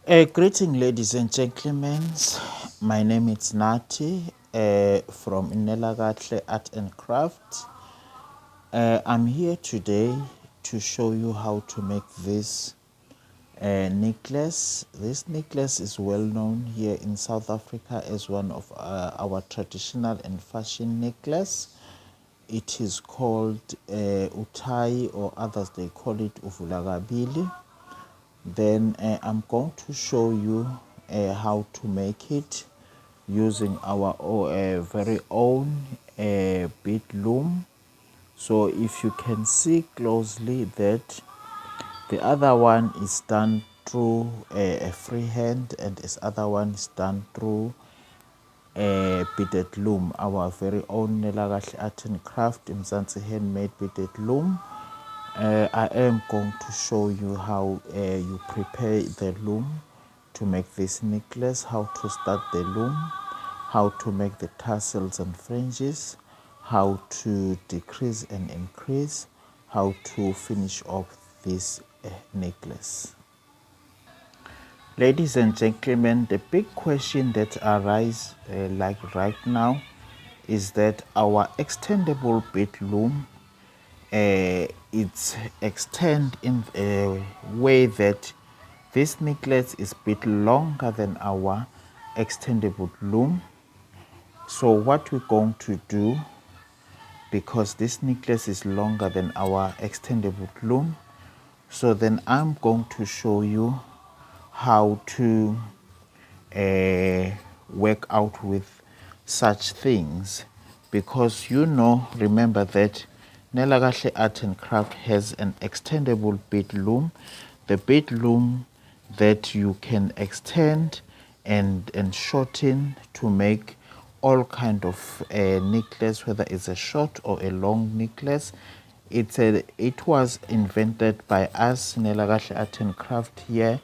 Greeting, ladies and gentlemen. My name is Nati from Inelagatle Art and Craft. I'm here today to show you how to make this necklace. This necklace is well known here in South Africa as one of our traditional and fashion necklace. It is called utai, or others they call it Vulakabili. Then I'm going to show you how to make it using our very own bead loom. So if you can see closely that the other one is done through a freehand and this other one is done through a beaded loom, our very own Nelagahle Art and Craft Mzansi handmade beaded loom. I am going to show you how you prepare the loom to make this necklace, how to start the loom, how to make the tassels and fringes, how to decrease and increase, how to finish off this necklace. Ladies and gentlemen, the big question that arises like right now is that our extendable bead loom it's extend in a way that this necklace is a bit longer than our extendable loom. So what we're going to do, because this necklace is longer than our extendable loom, so then I'm going to show you how to work out with such things, because remember that Nelagahle Art and Craft has an extendable bead loom, the bead loom that you can extend and shorten to make all kind of necklace, whether it's a short or a long necklace. It was invented by us, Nelagahle Art and Craft, here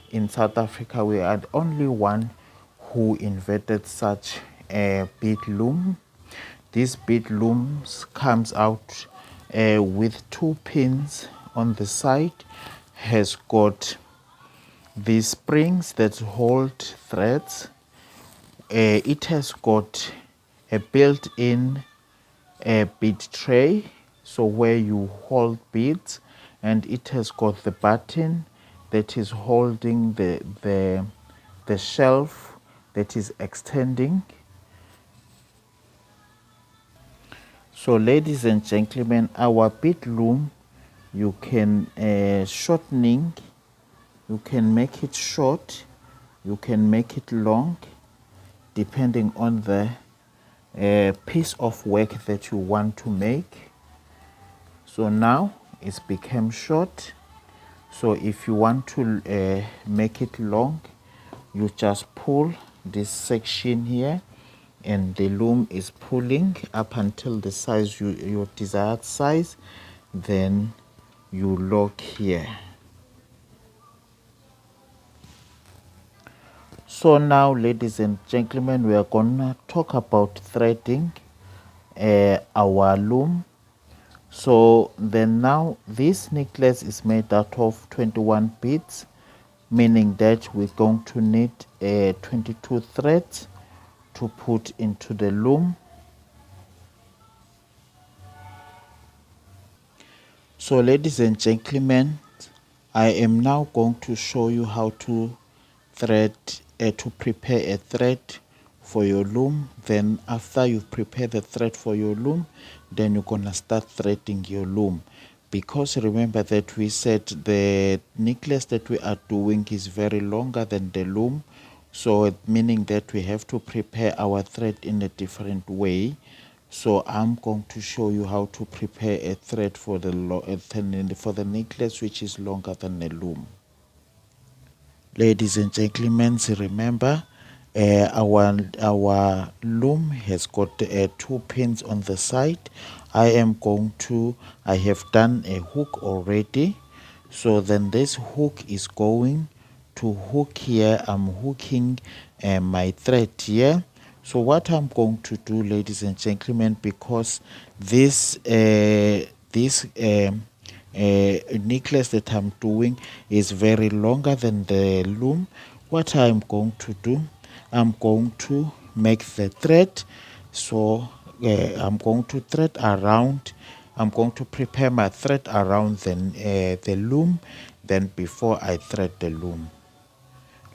in South Africa. We are the only one who invented such a bead loom. This bead looms comes out with two pins on the side, has got these springs that hold threads. It has got a built-in bead tray, so where you hold beads, and it has got the button that is holding the shelf that is extending. So ladies and gentlemen, our bead loom, you can shortening, you can make it short, you can make it long, depending on the piece of work that you want to make. So now it's become short. So if you want to make it long, you just pull this section here, and the loom is pulling up until the size your desired size, then you lock here. So now, ladies and gentlemen, we are gonna talk about threading our loom. So then now this necklace is made out of 21 beads, meaning that we're going to need 22 threads to put into the loom. So ladies and gentlemen, I am now going to show you how to thread to prepare a thread for your loom. Then after you've prepared the thread for your loom, then you're gonna start threading your loom, because remember that we said the necklace that we are doing is very longer than the loom, so meaning that we have to prepare our thread in a different way. So I'm going to show you how to prepare a thread for the necklace which is longer than the loom. Ladies and gentlemen, remember our loom has got two pins on the side. I have done a hook already. So then this hook is going to hook here. I'm hooking my thread here. So what I'm going to do, ladies and gentlemen, because this necklace that I'm doing is very longer than the loom, what I'm going to do, I'm going to make the thread. So I'm going to thread around, I'm going to prepare my thread around the loom, then before I thread the loom.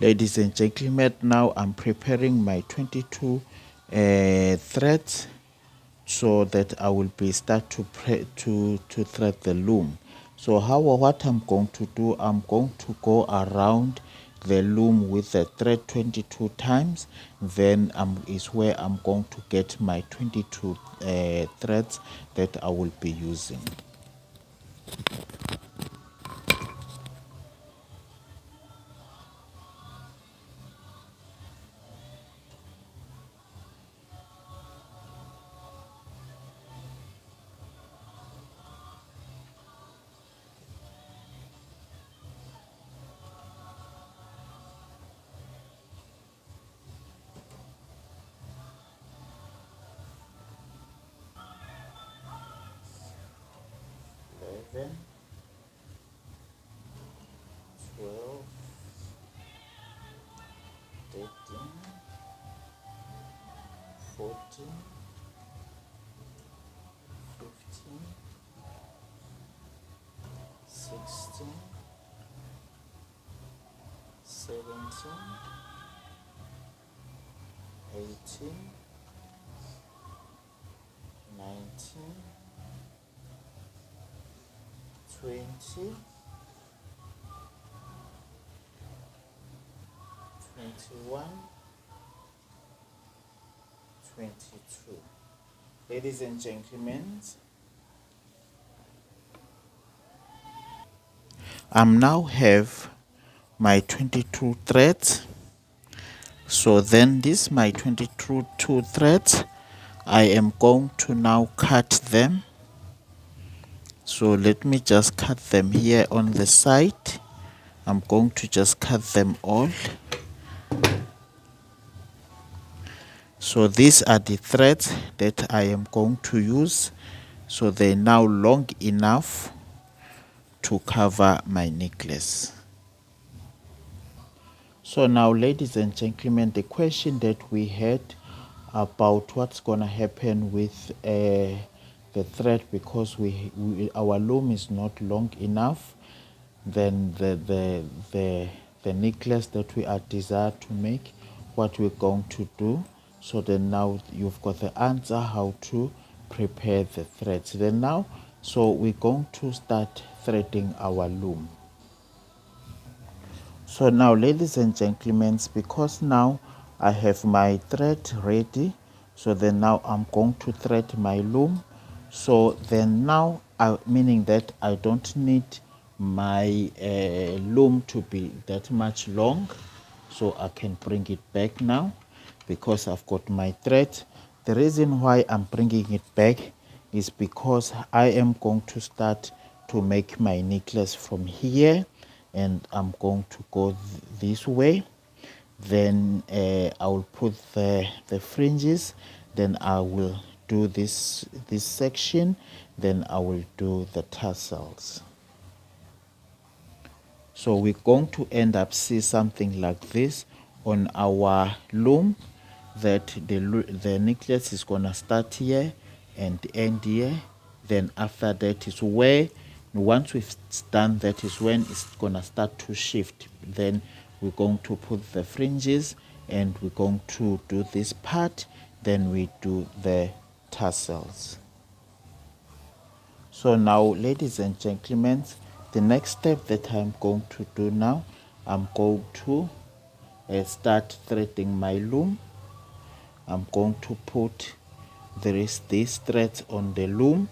Ladies and gentlemen, now I'm preparing my 22 threads so that I will be start to thread the loom. So what I'm going to do, I'm going to go around the loom with the thread 22 times. Then is where I'm going to get my 22 threads that I will be using. Then 12, 13, 14, 15, 16, 17, 18, 19, 20, 21, 22. Ladies and gentlemen, I'm now have my 22 threads. So then this my 22 threads, I am going to now cut them. So let me just cut them here on the side. I'm going to just cut them all. So these are the threads that I am going to use. So they're now long enough to cover my necklace. So now, ladies and gentlemen, the question that we had about what's gonna happen with the thread, because our loom is not long enough, then the necklace that we are desired to make, what we're going to do. So then now you've got the answer how to prepare the threads. Then now, so we're going to start threading our loom. So now, ladies and gentlemen, because now I have my thread ready, so then now I'm going to thread my loom. So then now, meaning that I don't need my loom to be that much long, so I can bring it back now because I've got my thread. The reason why I'm bringing it back is because I am going to start to make my necklace from here, and I'm going to go this way. Then I will put the fringes, then I will do this section, then I will do the tassels. So we're going to end up see something like this on our loom, that the necklace is going to start here and end here. Then after that is where, once we've done that, is when it's going to start to shift. Then we're going to put the fringes and we're going to do this part, then we do the tassels. So now, ladies and gentlemen, the next step that I'm going to do now, I'm going to start threading my loom. I'm going to put these threads on the loom.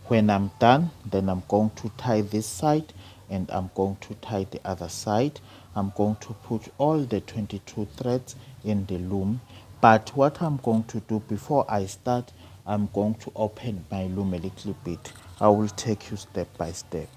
When I'm done, then I'm going to tie this side and I'm going to tie the other side. I'm going to put all the 22 threads in the loom. But what I'm going to do before I start, I'm going to open my loom a little bit. I will take you step by step.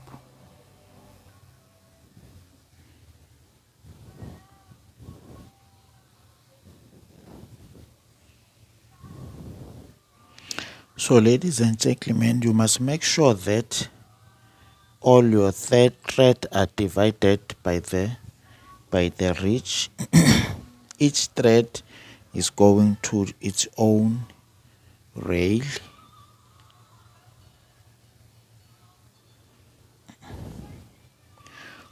So ladies and gentlemen, you must make sure that all your thread are divided by the ridge. Each thread is going to its own rail.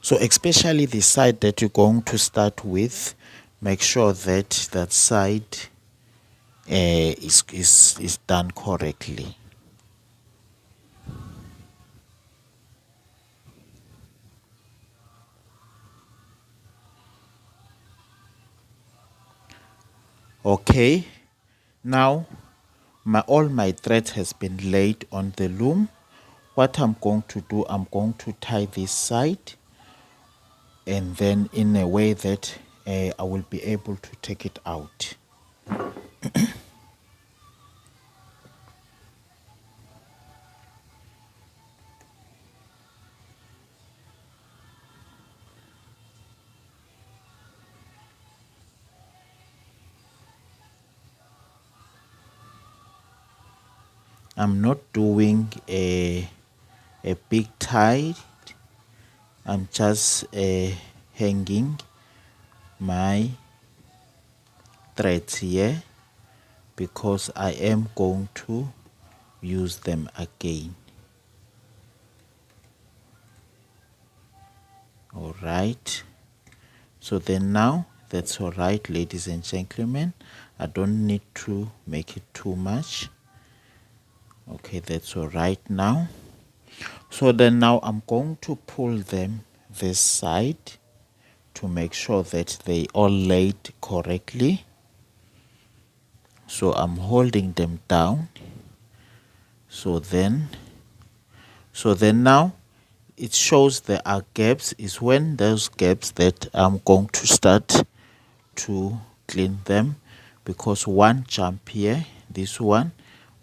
So especially the side that you're going to start with, make sure that that side is done correctly. Okay, now all my threads has been laid on the loom. What I'm going to do, I'm going to tie this side, and then in a way that I will be able to take it out. I'm not doing a big tie. I'm just hanging my threads here because I am going to use them again. All right, so then now that's all right, ladies and gentlemen. I don't need to make it too much. Okay, that's all right now. So then now I'm going to pull them this side to make sure that they all laid correctly. So I'm holding them down. So then now it shows there are gaps. Is when those gaps that I'm going to start to clean them, because one jump here, this one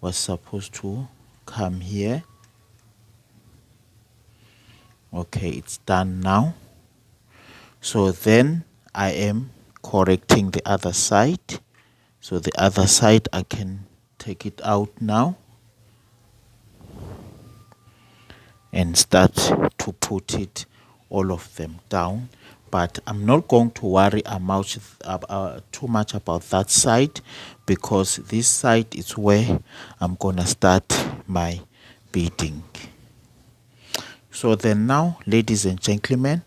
was supposed to come here. Okay, it's done now. So then I am correcting the other side. So the other side I can take it out now and start to put it all of them down. But I'm not going to worry too much about that side, because this side is where I'm gonna start my beading. So then now, ladies and gentlemen,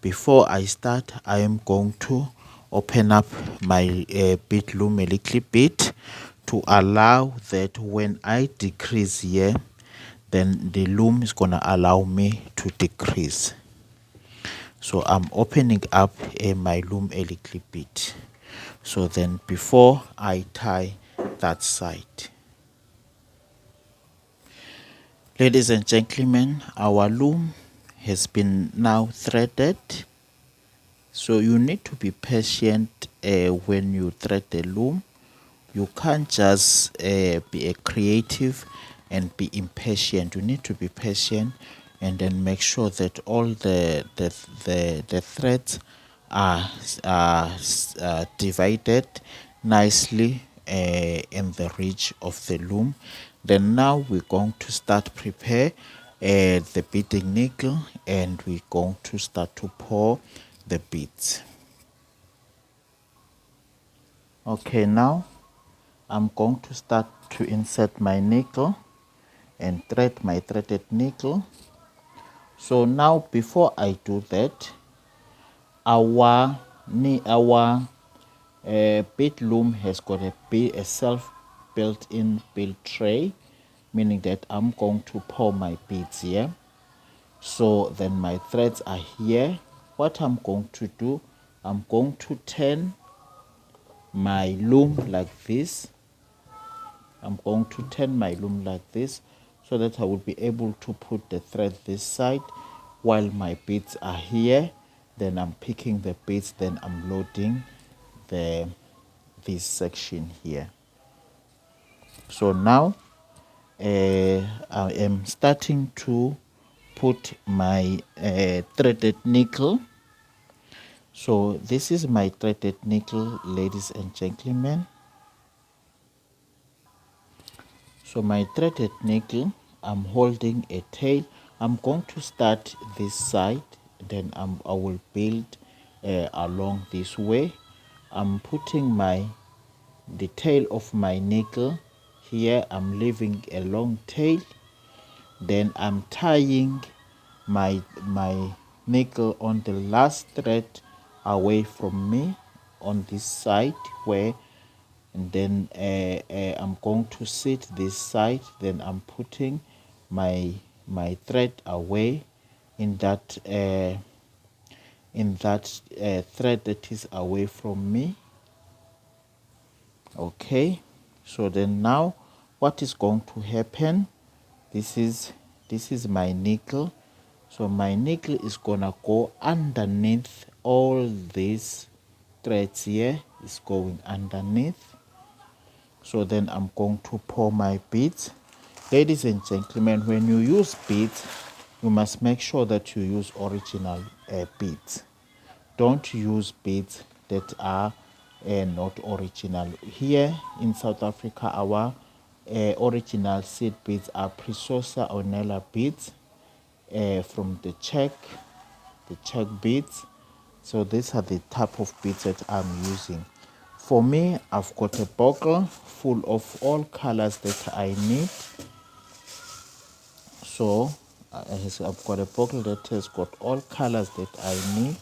before I start, I am going to open up my bead loom a little bit to allow that when I decrease here, then the loom is going to allow me to decrease. So I'm opening up my loom a little bit. So then before I tie that side. Ladies and gentlemen, our loom has been now threaded. So you need to be patient when you thread the loom. You can't just be a creative and be impatient. You need to be patient and then make sure that all the threads are divided nicely in the ridge of the loom. Then now we're going to start prepare the beading needle, and we're going to start to pour the beads. Okay, now I'm going to start to insert my needle and thread my threaded needle. So now before I do that, our bead loom has got a self built-in bead tray, meaning that I'm going to pour my beads here. So then my threads are here. What I'm going to do, I'm going to turn my loom like this. I'm going to turn my loom like this so that I will be able to put the thread this side while my beads are here. Then I'm picking the beads, then I'm loading this section here. So now I am starting to put my threaded needle. So this is my threaded needle, ladies and gentlemen. So my threaded needle, I'm holding a tail I'm going to start this side, then I will build along this way. I'm putting the tail of my needle here. I'm leaving a long tail, then I'm tying my needle on the last thread away from me on this side where, and then I'm going to sit this side, then I'm putting my thread away in that thread that is away from me. Okay, so then now what is going to happen, this is my needle. So my needle is gonna go underneath all these threads here, is going underneath. So then I'm going to pour my beads. Ladies and gentlemen, when you use beads, you must make sure that you use original beads. Don't use beads that are not original. Here in South Africa, our original seed beads are Presosa Onella beads from the Czech beads. So these are the type of beads that I'm using. For me, I've got a bottle full of all colors that I need. So I've got a bottle that has got all colors that I need.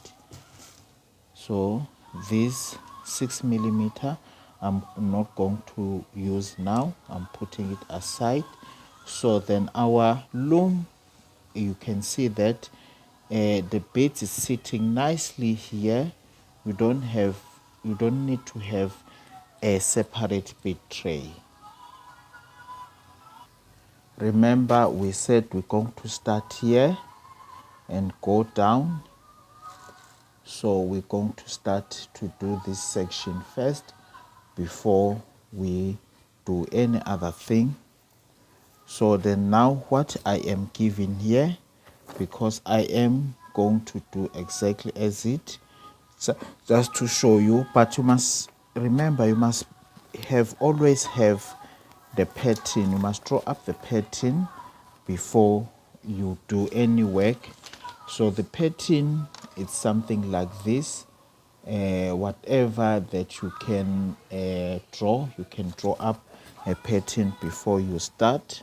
So this 6mm I'm not going to use now. I'm putting it aside. So then our loom, you can see that the beads is sitting nicely here. You don't need to have a separate bead tray. Remember, we said we're going to start here and go down. So we're going to start to do this section first before we do any other thing. So then now what I am giving here, because I am going to do exactly as it, so just to show you, but you must remember, you must always have the pattern. You must draw up the pattern before you do any work. So the pattern is something like this. Whatever that you can draw, you can draw up a pattern before you start.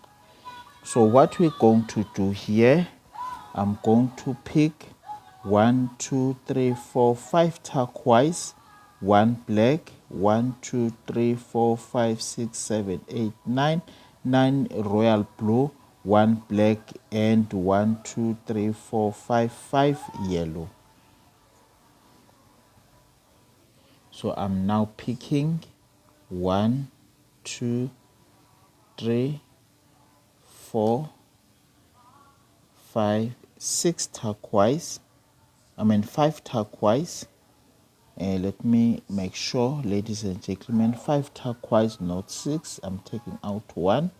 So what we're going to do here, I'm going to pick 1, 2, 3, 4, 5 turquoise, 1 black, 1, 2, 3, 4, 5, 6, 7, 8, 9, 9 royal blue, 1 black, and 1, 2, 3, 4, 5, 5 yellow. So I'm now picking 1, 2, 3, 4, 5, 6 turquoise. 5 turquoise. Let me make sure, ladies and gentlemen, 5 turquoise, not 6. I'm taking out 1.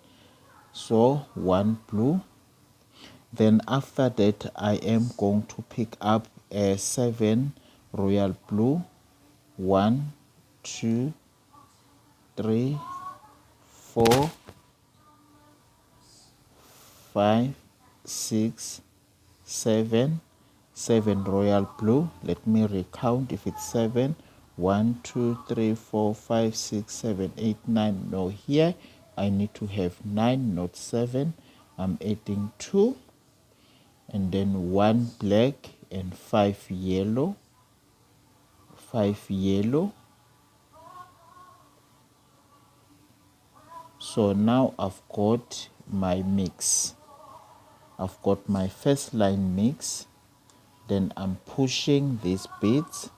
So 1 blue. Then after that, I am going to pick up a 7 royal blue. 1, 2, 3, 4, 5, 6, 7. 7 royal blue. Let me recount if it's 7. 1, 2, 3, 4, 5, 6, 7, 8, 9. No, here I need to have 9, not 7. I'm adding 2. And then 1 black and 5 yellow. 5 yellow. So now I've got my mix. I've got my first line mix. Then I'm pushing these beads.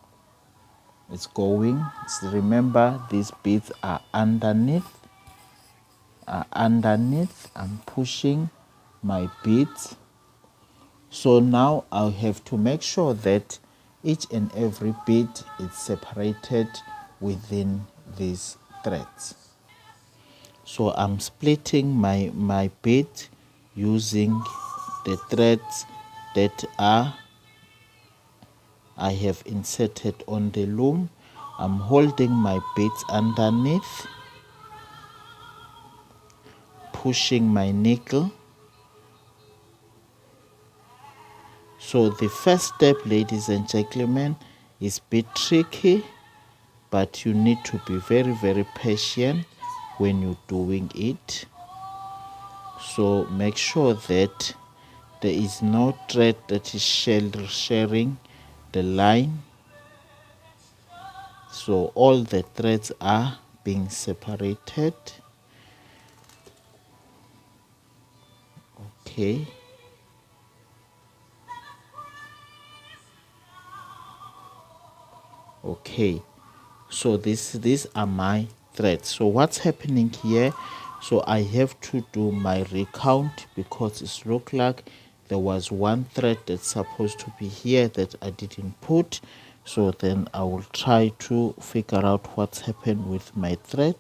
It's going. Remember, these beads are underneath. I'm pushing my beads. So now I'll have to make sure that each and every bead is separated within these threads. So I'm splitting my bead using the threads that I have inserted on the loom. I'm holding my beads underneath, pushing my needle, So the first step, ladies and gentlemen, is a bit tricky, but you need to be very patient when you're doing it. So make sure that there is no thread that is sharing the line. So all the threads are being separated. Okay. Okay, so these are my threads. So what's happening here, so I have to do my recount because it look like there was one thread that's supposed to be here that I didn't put. So then I will try to figure out what's happened with my thread.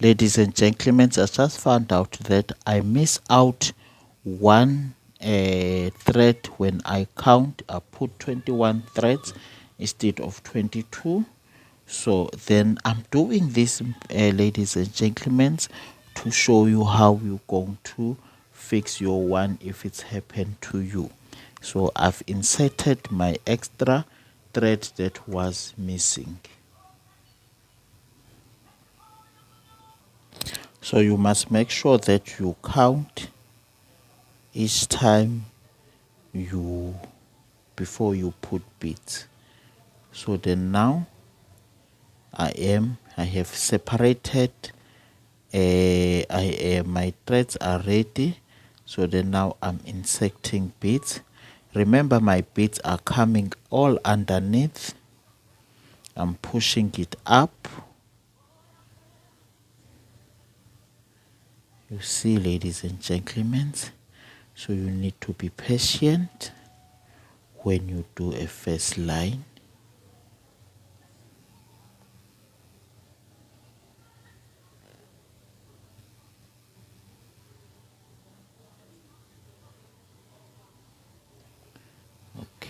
Ladies and gentlemen, I just found out that I miss out one thread when I count. I put 21 threads instead of 22. So then I'm doing this, ladies and gentlemen, to show you how you're going to fix your one if it's happened to you. So I've inserted my extra thread that was missing. So you must make sure that you count each time before you put beads. So then now I have separated, my threads are ready. So then now I'm inserting beads. Remember, my beads are coming all underneath. I'm pushing it up. You see, ladies and gentlemen, so you need to be patient when you do a first line.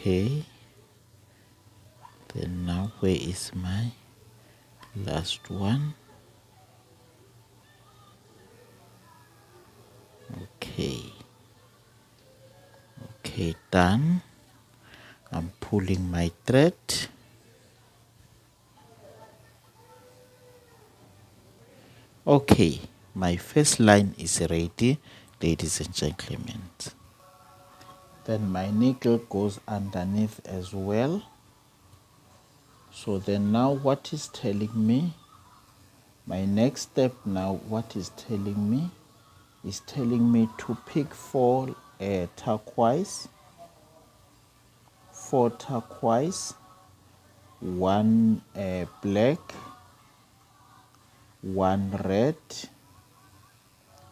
Okay, then now where is my last one? Okay, done. I'm pulling my thread. Okay, my first line is ready, ladies and gentlemen. Then my needle goes underneath as well. So then now what is telling me, my next step now, what is telling me is telling me to pick four turquoise, one black, one red,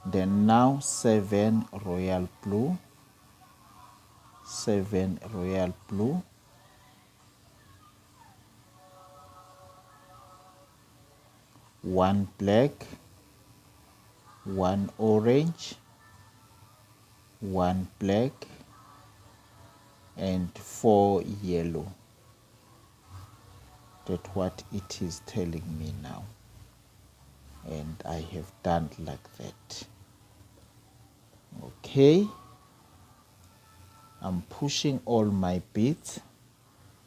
then now seven royal blue, one black, one orange, one black, and four yellow. That's what it is telling me now, and I have done like that. Okay, I'm pushing all my beads.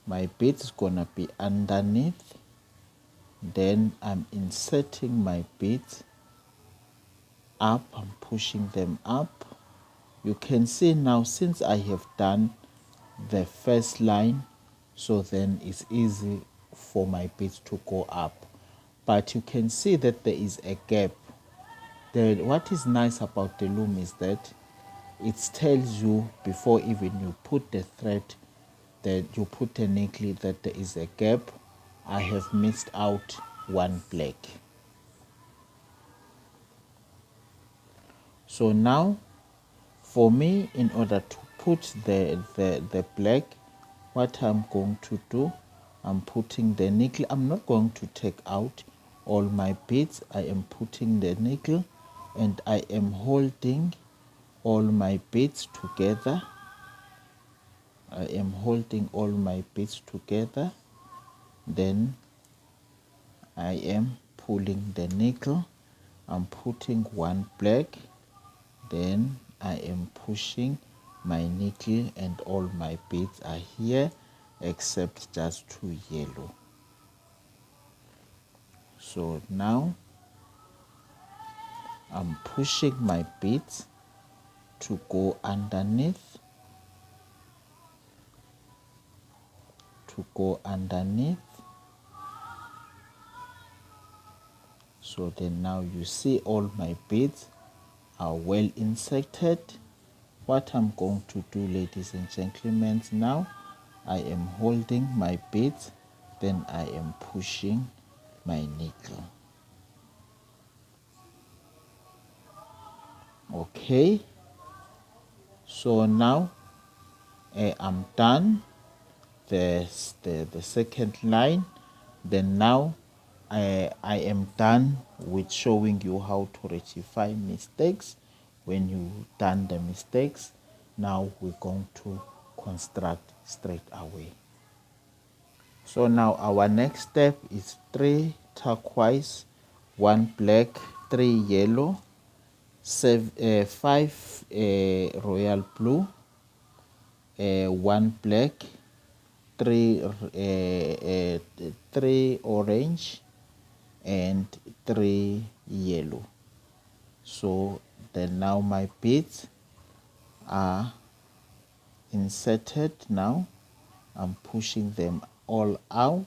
My beads gonna be underneath. Then I'm inserting my beads up. I'm pushing them up. You can see now, since I have done the first line, so then it's easy for my beads to go up. But you can see that there is a gap. What is nice about the loom is that it tells you before even you put the thread, that you put the needle, that there is a gap. I have missed out one black. So now for me, in order to put the black, what I'm going to do, I'm putting the needle. I'm not going to take out all my beads. I am putting the needle and I am holding all my beads together. I am holding all my beads together. Then I am pulling the needle. I'm putting one black. Then I am pushing my needle and all my beads are here except just 2 yellow. So now I'm pushing my beads to go underneath, so then now you see all my beads are well inserted. What I'm going to do, ladies and gentlemen, now I am holding my beads, then I am pushing my needle. Okay, so now I'm done the second line. Then now I am done with showing you how to rectify mistakes. When you done the mistakes, now we're going to construct straight away. So now our next step is 3 turquoise, 1 black, 3 yellow, 5 royal blue, 1 black, 3 orange, and 3 yellow. So then now my beads are inserted. Now I'm pushing them all out.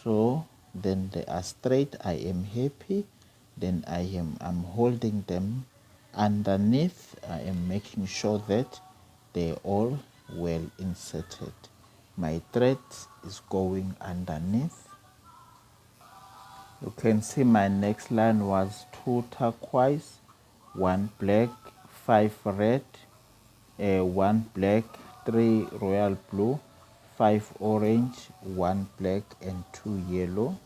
So then they are straight. I am happy. Then I'm holding them underneath. I am making sure that they're all well inserted. My thread is going underneath. You can see my next line was 2 turquoise, 1 black, 5 red, 1 black, 3 royal blue, 5 orange, 1 black, and 2 yellow.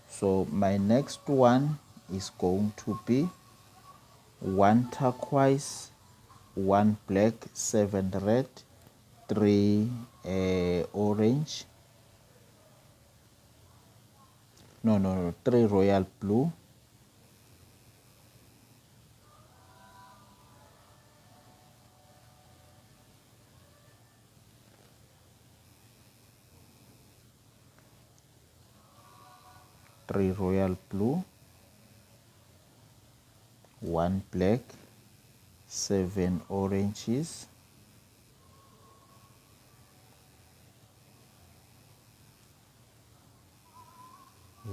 So my next one is going to be 1 turquoise, 1 black, 7 red, 3 orange, 3 royal blue, 3 royal blue, 1 black, 7 oranges,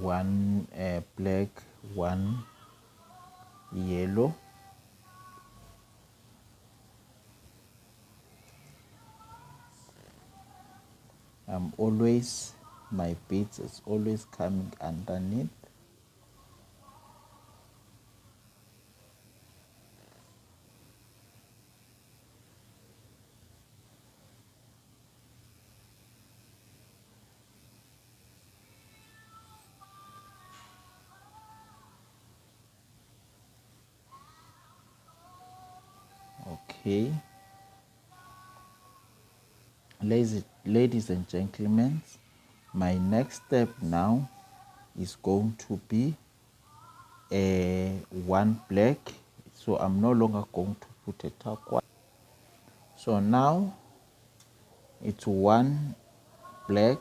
1 black, 1 yellow, my beads is always coming underneath. Okay, ladies and gentlemen, my next step now is going to be 1 black. So I'm no longer going to put a turquoise. So now it's 1 black,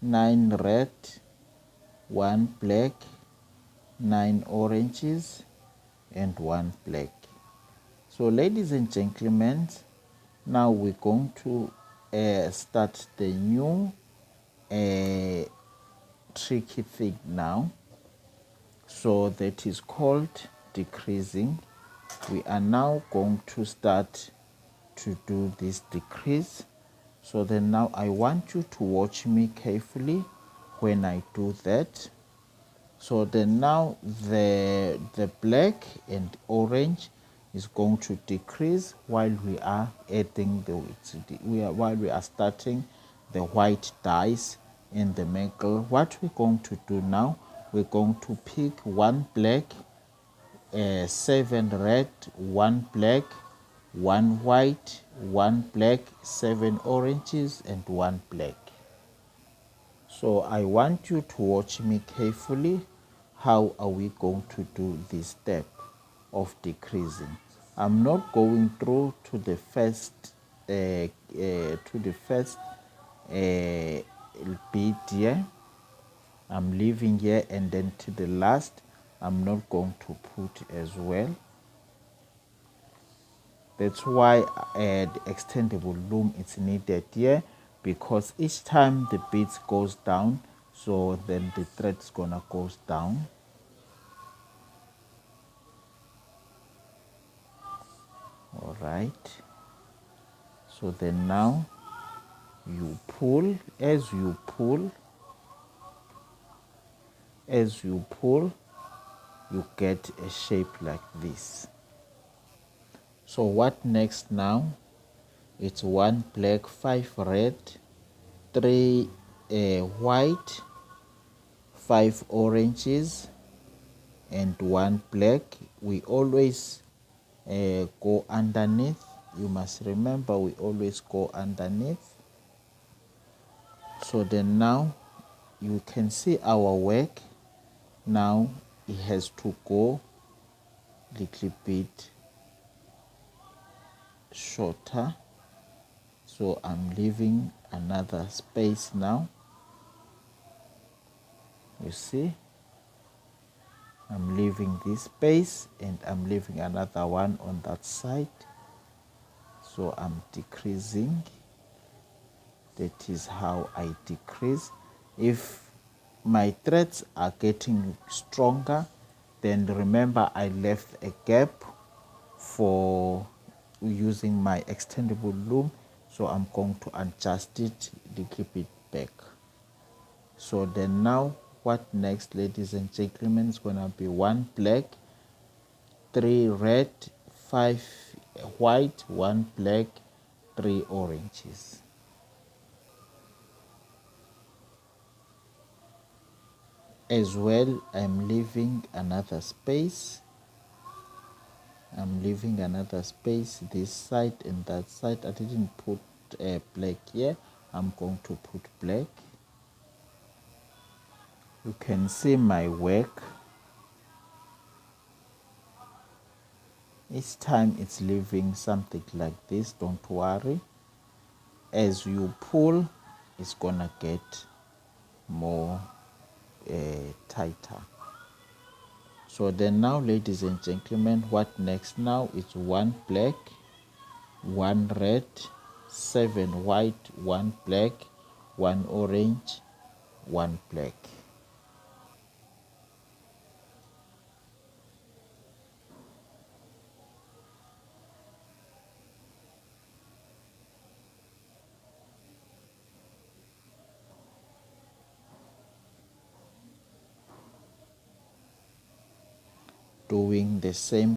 9 red, 1 black, 9 oranges, and 1 black. So ladies and gentlemen, now we're going to start the new tricky thing now. So that is called decreasing. We are now going to start to do this decrease. So then now I want you to watch me carefully when I do that. So then now the black and orange is going to decrease while we are adding while we are starting the white dyes in the middle. What we're going to do now, we're going to pick 1 black, 7 red, 1 black, 1 white, 1 black, 7 oranges, and 1 black. So I want you to watch me carefully how are we going to do this step of decreasing. I'm not going through to the first bead here. I'm leaving here, and then to the last I'm not going to put as well. That's why the extendable loom is needed here, because each time the beads goes down, so then the thread is gonna goes down. All right, so then now you pull. As you pull, you get a shape like this. So what next now? It's 1 black, 5 red, 3 white, 5 oranges, and 1 black. We always go underneath. You must remember, we always go underneath. So then now you can see our work. Now it has to go a little bit shorter, so I'm leaving another space now. You see, I'm leaving this space, and I'm leaving another one on that side, so I'm decreasing. That is how I decrease. If my threads are getting stronger, then remember I left a gap for using my extendable loom, so I'm going to adjust it a little bit back. So then now what next, ladies and gentlemen, is gonna be 1 black, 3 red, 5 white, 1 black, 3 oranges. As well, I'm leaving another space. I'm leaving another space this side and that side. I didn't put black here. I'm going to put black. You can see my work. Each time it's leaving something like this, don't worry. As you pull, it's gonna get more tighter. So then now, ladies and gentlemen, what next now is 1 black, 1 red, 7 white, 1 black, 1 orange, 1 black. Doing the same